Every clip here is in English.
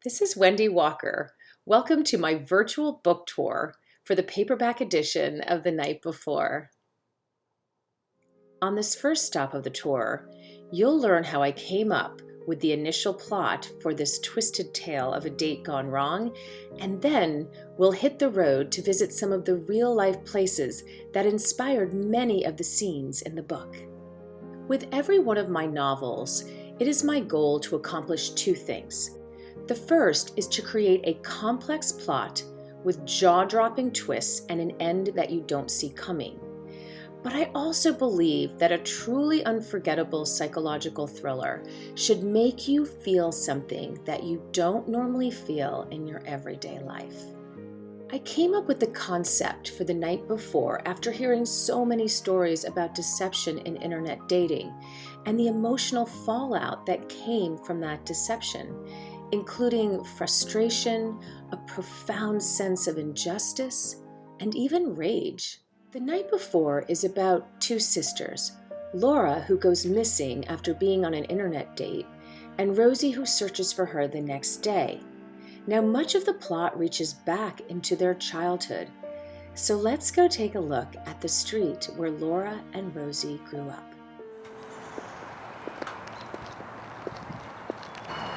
This is Wendy Walker. Welcome to my virtual book tour for the paperback edition of The Night Before. On this first stop of the tour, you'll learn how I came up with the initial plot for this twisted tale of a date gone wrong, and then we'll hit the road to visit some of the real-life places that inspired many of the scenes in the book. With every one of my novels, it is my goal to accomplish two things. The first is to create a complex plot with jaw-dropping twists and an end that you don't see coming. But I also believe that a truly unforgettable psychological thriller should make you feel something that you don't normally feel in your everyday life. I came up with the concept for The Night Before after hearing so many stories about deception in internet dating and the emotional fallout that came from that deception, including frustration, a profound sense of injustice, and even rage. The Night Before is about two sisters, Laura, who goes missing after being on an internet date, and Rosie, who searches for her the next day. Now, much of the plot reaches back into their childhood, so let's go take a look at the street where Laura and Rosie grew up.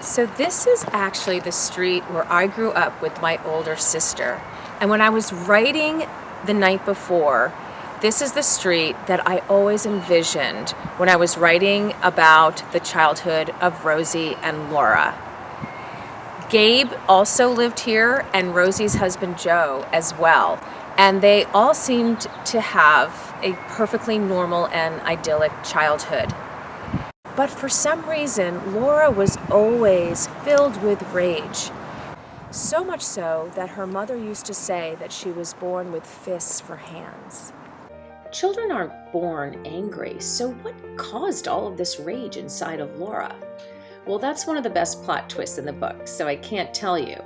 So this is actually the street where I grew up with my older sister. And when I was writing The Night Before, this is the street that I always envisioned when I was writing about the childhood of Rosie and Laura. Gabe also lived here, and Rosie's husband Joe as well. And they all seemed to have a perfectly normal and idyllic childhood. But for some reason, Laura was always filled with rage. So much so that her mother used to say that she was born with fists for hands. Children aren't born angry, so what caused all of this rage inside of Laura? Well, that's one of the best plot twists in the book, so I can't tell you.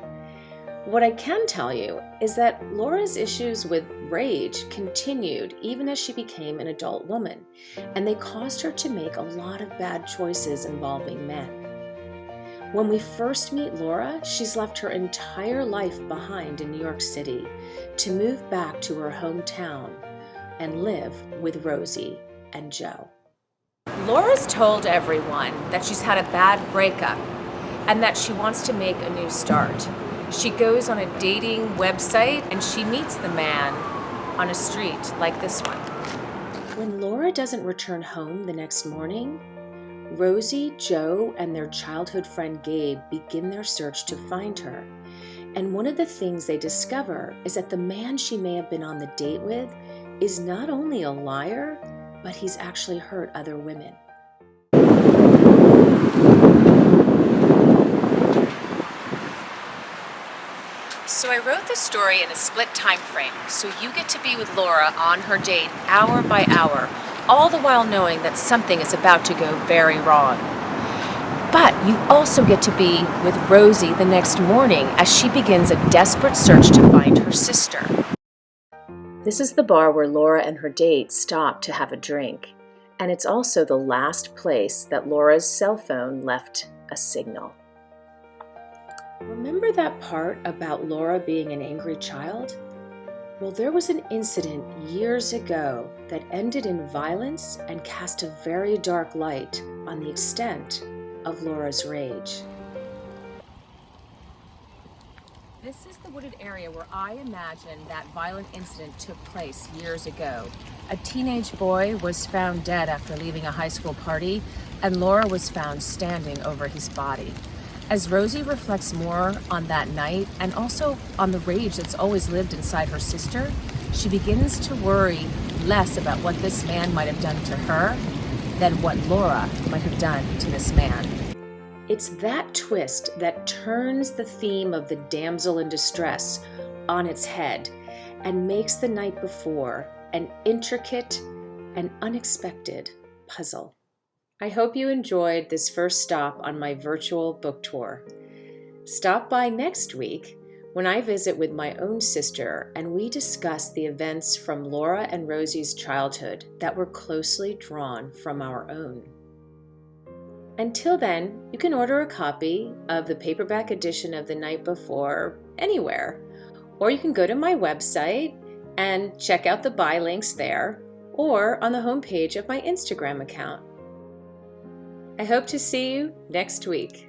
What I can tell you is that Laura's issues with rage continued even as she became an adult woman, and they caused her to make a lot of bad choices involving men. When we first meet Laura, she's left her entire life behind in New York City to move back to her hometown and live with Rosie and Joe. Laura's told everyone that she's had a bad breakup and that she wants to make a new start. She goes on a dating website and she meets the man on a street like this one. When Laura doesn't return home the next morning, Rosie, Joe, and their childhood friend Gabe begin their search to find her. And one of the things they discover is that the man she may have been on the date with is not only a liar, but he's actually hurt other women. So I wrote this story in a split time frame, so you get to be with Laura on her date hour by hour, all the while knowing that something is about to go very wrong. But you also get to be with Rosie the next morning as she begins a desperate search to find her sister. This is the bar where Laura and her date stop to have a drink, and it's also the last place that Laura's cell phone left a signal. Remember that part about Laura being an angry child? Well, there was an incident years ago that ended in violence and cast a very dark light on the extent of Laura's rage. This is the wooded area where I imagine that violent incident took place years ago. A teenage boy was found dead after leaving a high school party, and Laura was found standing over his body. As Rosie reflects more on that night and also on the rage that's always lived inside her sister, she begins to worry less about what this man might have done to her than what Laura might have done to this man. It's that twist that turns the theme of the damsel in distress on its head and makes The Night Before an intricate and unexpected puzzle. I hope you enjoyed this first stop on my virtual book tour. Stop by next week when I visit with my own sister and we discuss the events from Laura and Rosie's childhood that were closely drawn from our own. Until then, you can order a copy of the paperback edition of The Night Before anywhere, or you can go to my website and check out the buy links there, or on the homepage of my Instagram account. I hope to see you next week.